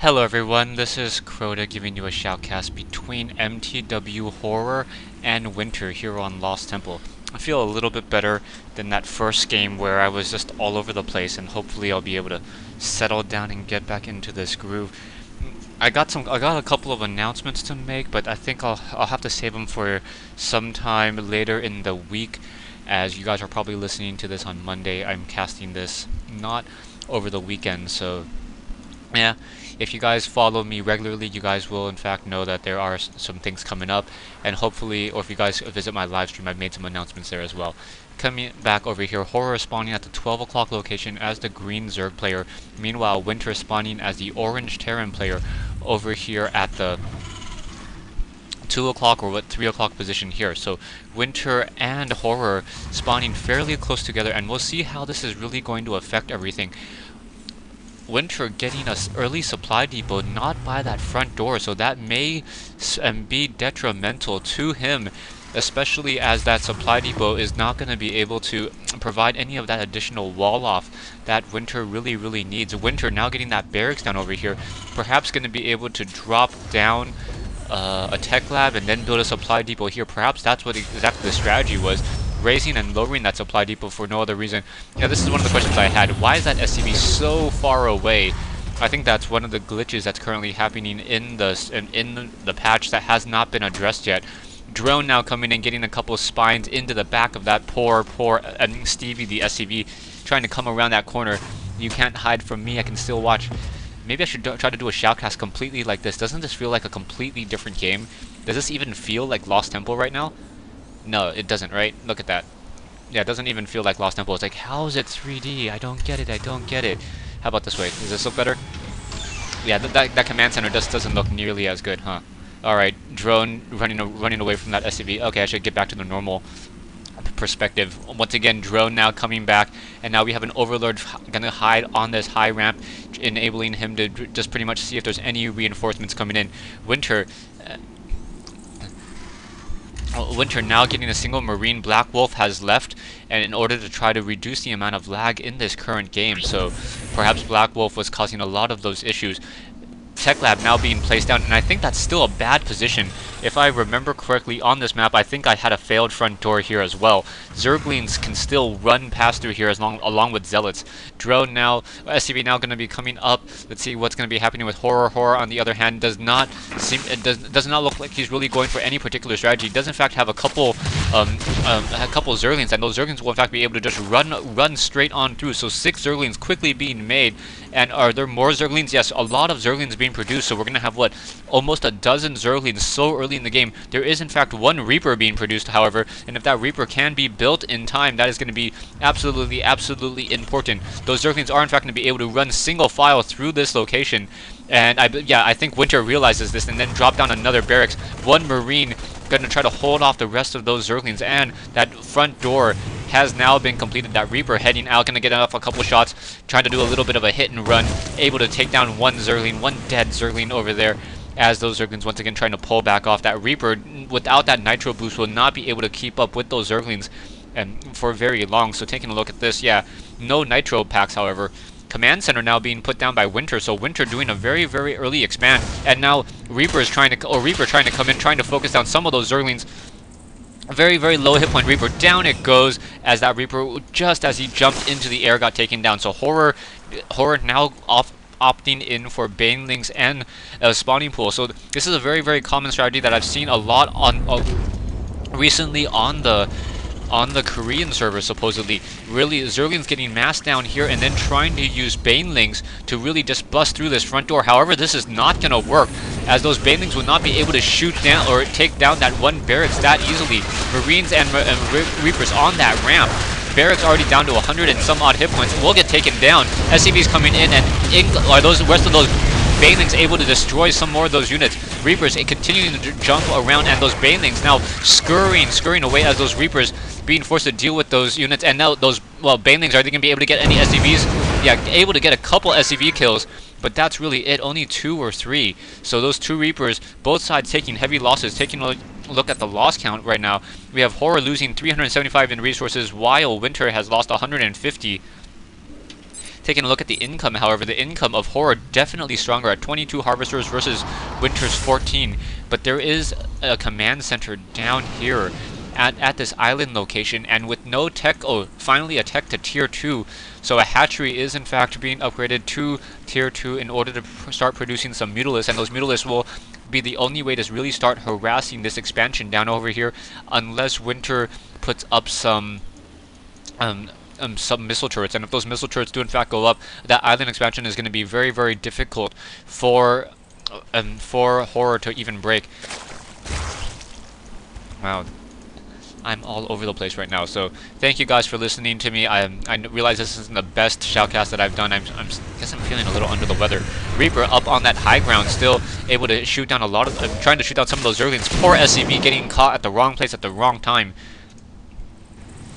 Hello everyone, this is Crota giving you a shoutcast between mTwHoRRoR and Winter here on Lost Temple. I feel a little bit better than that first game where I was just all over the place, and hopefully I'll be able to settle down and get back into this groove. I got a couple of announcements to make, but I think I'll have to save them for sometime later in the week, as you guys are probably listening to this on Monday. I'm casting this not over the weekend, so yeah, if you guys follow me regularly, you guys will in fact know that there are some things coming up, and hopefully, or if you guys visit my live stream, I've made some announcements there as well. Coming back over here, Horror is spawning at the 12 o'clock location as the green Zerg player. Meanwhile, Winter is spawning as the orange Terran player over here at the 2 o'clock or 3 o'clock position here. So Winter and Horror spawning fairly close together, and we'll see how this is really going to affect everything. Winter getting an early supply depot not by that front door, so that may be detrimental to him, especially as that supply depot is not going to be able to provide any of that additional wall off that Winter really needs. Winter now getting that barracks down over here, perhaps going to be able to drop down a tech lab and then build a supply depot here. Perhaps that's what exactly the strategy was, raising and lowering that supply depot for no other reason. Yeah, this is one of the questions I had. Why is that SCV so far away? I think that's one of the glitches that's currently happening in the patch that has not been addressed yet. Drone now coming in, getting a couple of spines into the back of that poor Stevie, the SCV, trying to come around that corner. You can't hide from me, I can still watch. Maybe I should try to do a shoutcast completely like this. Doesn't this feel like a completely different game? Does this even feel like Lost Temple right now? No, it doesn't, right? Look at that. Yeah, it doesn't even feel like Lost Temple. It's like, how is it 3D? I don't get it, I don't get it. How about this way? Does this look better? Yeah, that command center just doesn't look nearly as good, huh? Alright, drone running away from that SCV. Okay, I should get back to the normal perspective. Once again, drone now coming back, and now we have an overlord gonna hide on this high ramp, enabling him to just pretty much see if there's any reinforcements coming in. Winter now getting a single Marine. Black Wolf has left, and in order to try to reduce the amount of lag in this current game, so perhaps Black Wolf was causing a lot of those issues. Tech Lab now being placed down, and I think that's still a bad position. If I remember correctly on this map, I think I had a failed front door here as well. Zerglings can still run past through here along with Zealots. Drone now, SCV now going to be coming up. Let's see what's going to be happening with Horror. Horror, on the other hand, does not look like he's really going for any particular strategy. He does in fact have a couple Zerglings, and those Zerglings will in fact be able to just run straight on through. So 6 Zerglings quickly being made. And are there more Zerglings? Yes, a lot of Zerglings being produced, so we're going to have, what, almost a dozen Zerglings so early in the game. There is, in fact, 1 Reaper being produced, however, and if that Reaper can be built in time, that is going to be absolutely important. Those Zerglings are, in fact, going to be able to run single file through this location, and I think Winter realizes this and then drop down another barracks. 1 Marine going to try to hold off the rest of those Zerglings, and that front door has now been completed. That Reaper heading out, going to get off a couple shots, trying to do a little bit of a hit and run, able to take down 1 Zergling, 1 dead Zergling over there, as those Zerglings once again trying to pull back off. That Reaper, without that Nitro boost, will not be able to keep up with those Zerglings and for very long. So taking a look at this, yeah, no Nitro packs, however. Command center now being put down by Winter, so Winter doing a very early expand, and now Reaper trying to come in, trying to focus down some of those Zerglings. Very low hit point Reaper. Down it goes, as that Reaper, just as he jumped into the air, got taken down. So Horror now opting in for Banelings and spawning pool. So this is a very common strategy that I've seen a lot on recently on the Korean server, supposedly. Really, Zerglings getting massed down here and then trying to use Banelings to really just bust through this front door. However, this is not going to work, as those Banelings will not be able to shoot down or take down that 1 barracks that easily. Marines and Reapers on that ramp. Barracks already down to 100 and some odd hit points. Will get taken down. SCV's coming in, and are those rest of those Banelings able to destroy some more of those units. Reapers continuing to jump around, and those Banelings now scurrying away as those Reapers being forced to deal with those units. And now those, well, Banelings, are they going to be able to get any SCVs? Yeah, able to get a couple SCV kills, but that's really it. Only 2 or 3. So those 2 Reapers, both sides taking heavy losses. Taking a look at the loss count right now, we have Horror losing 375 in resources, while Winter has lost 150. Taking a look at the income, however, the income of Horror definitely stronger at 22 Harvesters versus Winter's 14. But there is a command center down here at this island location, and with no tech, oh, finally a tech to tier 2. So a hatchery is in fact being upgraded to tier 2 in order to start producing some Mutalisks, and those Mutalisks will be the only way to really start harassing this expansion down over here, unless Winter puts up some missile turrets. And if those missile turrets do in fact go up, that island expansion is going to be very, very difficult for Horror to even break. Wow, I'm all over the place right now. So thank you guys for listening to me. I realize this isn't the best shoutcast that I've done. I guess I'm feeling a little under the weather. Reaper up on that high ground, still able to shoot down a lot of, trying to shoot down some of those Zerglings. Poor SCV getting caught at the wrong place at the wrong time.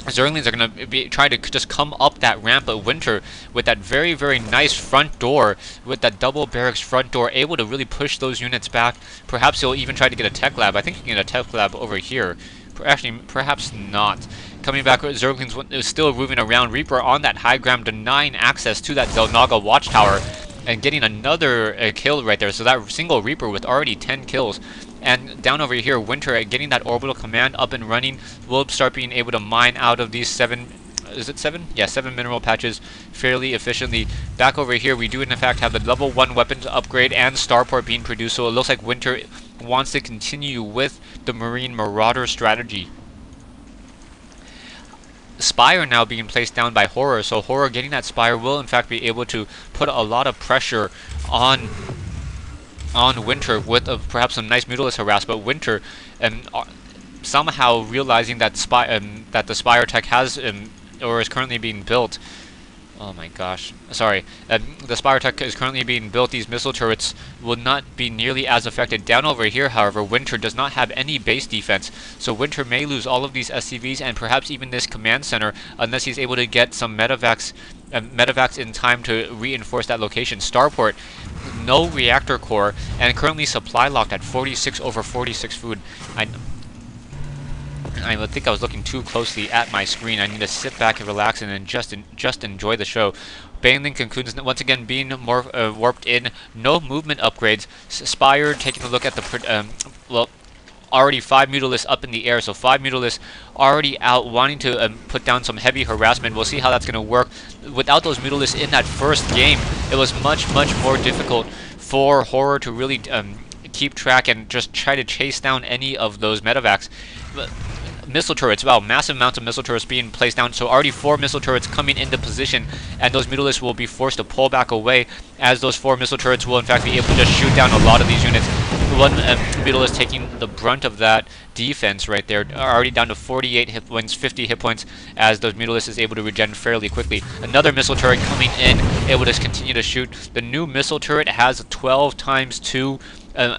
Zerglings are going to be trying to just come up that ramp, but Winter, with that very, very nice front door, with that double barracks front door, able to really push those units back. Perhaps he'll even try to get a tech lab. I think he can get a tech lab over here. Actually, perhaps not. Coming back, Zerglings is still moving around. Reaper on that high ground, denying access to that Zelnaga watchtower, and getting another kill right there. So that single Reaper with already 10 kills. And down over here, Winter getting that orbital command up and running will start being able to mine out of these 7... Is it 7? Yeah, 7 mineral patches fairly efficiently. Back over here, we do in fact have the level 1 weapons upgrade and starport being produced. So it looks like Winter wants to continue with the Marine Marauder strategy. Spire now being placed down by Horror. So Horror getting that Spire will in fact be able to put a lot of pressure on Winter with perhaps some nice Mutalisk harass, but Winter somehow realizing that the Spire tech has or is currently being built. Oh my gosh, sorry. The Spire tech is currently being built. These missile turrets will not be nearly as affected. Down over here, however, Winter does not have any base defense, so Winter may lose all of these SCVs and perhaps even this command center unless he's able to get some medevacs in time to reinforce that location. Starport, no reactor core, and currently supply locked at 46 over 46 food. I think I was looking too closely at my screen. I need to sit back and relax and then just enjoy the show. Baneling concludes once again being more warped in. No movement upgrades. Spire taking a look at the well, already 5 Mutalisks up in the air, so 5 Mutalisks already out wanting to put down some heavy harassment. We'll see how that's going to work. Without those Mutalisks in that first game, it was much more difficult for Horror to really keep track and just try to chase down any of those medevacs. Missile turrets, wow, massive amounts of missile turrets being placed down, so already 4 missile turrets coming into position, and those Mutalisks will be forced to pull back away, as those 4 missile turrets will in fact be able to just shoot down a lot of these units. One Mutalisk taking the brunt of that defense right there, already down to 48 hit points, 50 hit points, as those Mutalisks is able to regen fairly quickly. Another missile turret coming in, able to continue to shoot. The new missile turret has 12 times 2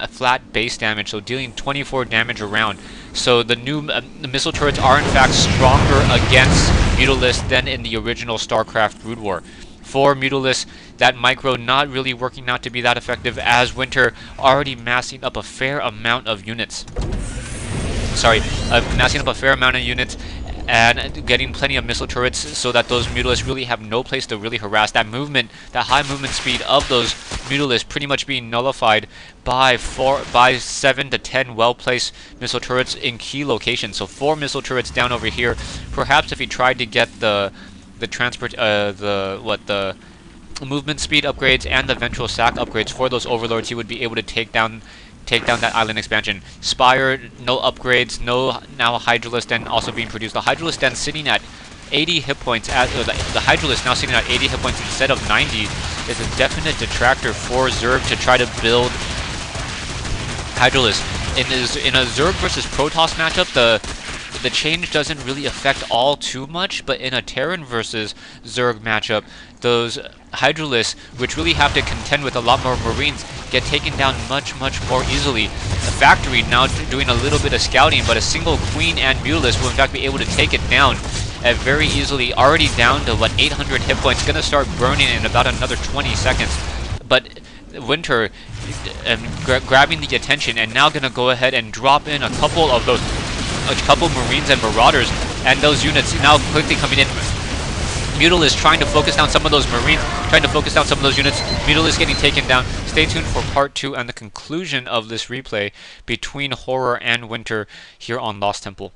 flat base damage, so dealing 24 damage around. So the new missile turrets are in fact stronger against Mutalisks than in the original StarCraft Brood War. For Mutalisks, that micro not really working out to be that effective, as Winter already massing up a fair amount of units. Massing up a fair amount of units and getting plenty of missile turrets so that those Mutalisks really have no place to really harass. That movement, that high movement speed of those Mutalisks pretty much being nullified by 7 to 10 well-placed missile turrets in key locations. So 4 missile turrets down over here. Perhaps if he tried to get the movement speed upgrades and the ventral sack upgrades for those overlords, he would be able to take down that island expansion. Spire, no upgrades, no now Hydralisk Den also being produced. The Hydralisk Den sitting at 80 hit points, the Hydralisk now sitting at 80 hit points instead of 90 is a definite detractor for Zerg to try to build Hydralisk. In a Zerg versus Protoss matchup, the change doesn't really affect all too much, but in a Terran versus Zerg matchup, those Hydralisks, which really have to contend with a lot more Marines, get taken down much more easily. The Factory now doing a little bit of scouting, but a single Queen and Mutalisk will in fact be able to take it down very easily. Already down to 800 hit points, gonna start burning in about another 20 seconds. But Winter grabbing the attention and now gonna go ahead and drop in a couple Marines and Marauders, and those units now quickly coming in. Mutal is trying to focus down some of those Marines, trying to focus down some of those units. Mutal is getting taken down. Stay tuned for part 2 and the conclusion of this replay between Horror and Winter here on Lost Temple.